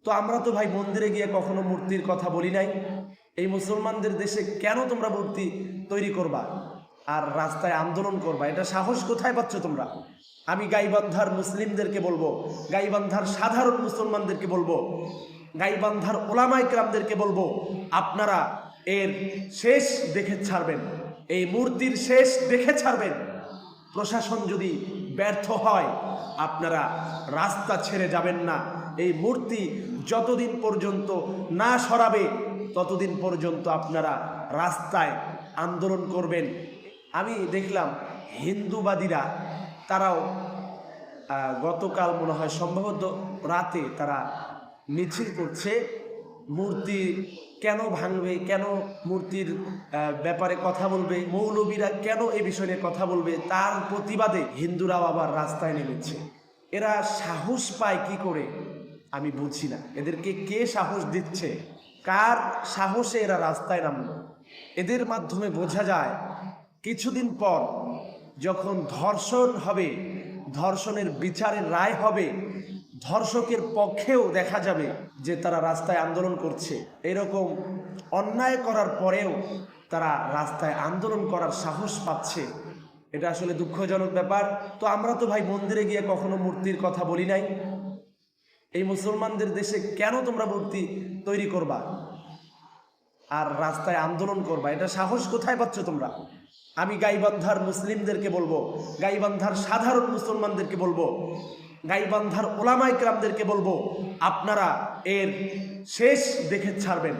তো আমরা তো ভাই মন্দিরে গিয়ে কখনো মূর্তির কথা বলি নাই। এই মুসলমানদের দেশে কেন তোমরা মূর্তি তৈরি করবা আর রাস্তায় আন্দোলন করবা? এটা সাহস কোথায় পাচ্ছ তোমরা? আমি গাইবান্ধার মুসলিমদেরকে বলবো, গাইবান্ধার সাধারণ মুসলমানদেরকে বলবো, গাইবান্ধার ওলামায়ে কেরামদেরকে বলবো, আপনারা এর শেষ দেখে ছাড়বেন, এই মূর্তির শেষ দেখে ছাড়বেন। প্রশাসন যদি ব্যর্থ হয় আপনারা রাস্তা ছেড়ে যাবেন না। এই মূর্তি যতদিন পর্যন্ত না সরাবে ততদিন পর্যন্ত আপনারা রাস্তায় আন্দোলন করবেন। আমি দেখলাম হিন্দুবাদীরা তারাও গতকাল মনে হয় সম্ভবত রাতে তারা মিছিল করছে, মূর্তি কেন ভাঙবে, কেন মূর্তির ব্যাপারে কথা বলবে, মৌলবীরা কেন এ বিষয়ে কথা বলবে, তার প্রতিবাদে হিন্দুরাও আবার রাস্তায় নেমেছে। এরা সাহস পায় কি করে আমি বুঝি না। এদেরকে কে সাহস দিচ্ছে? কার সাহসে এরা রাস্তায় নামলো? এদের মাধ্যমে বোঝা যায় কিছুদিন পর যখন ধর্ষণ হবে, ধর্ষণের বিচারের রায় হবে, ধর্ষকের পক্ষেও দেখা যাবে যে তারা রাস্তায় আন্দোলন করছে। এরকম অন্যায় করার পরেও তারা রাস্তায় আন্দোলন করার সাহস পাচ্ছে। এটা আসলে দুঃখজনক ব্যাপার। তো আমরা তো ভাই মন্দিরে গিয়ে কখনো মূর্তির কথা বলি নাই। এই মুসলমানদের দেশে কেন তোমরা মূর্তি তৈরি করবা আর রাস্তায় আন্দোলন করবা? এটা সাহস কোথায় পাচ্ছ তোমরা? আমি গাইবান্ধার মুসলিমদেরকে বলবো, গাইবান্ধার সাধারণ মুসলমানদেরকে বলবো, গাইবান্ধার ওলামায়ে কেরামদেরকে বলবো, আপনারা এর শেষ দেখে ছাড়বেন।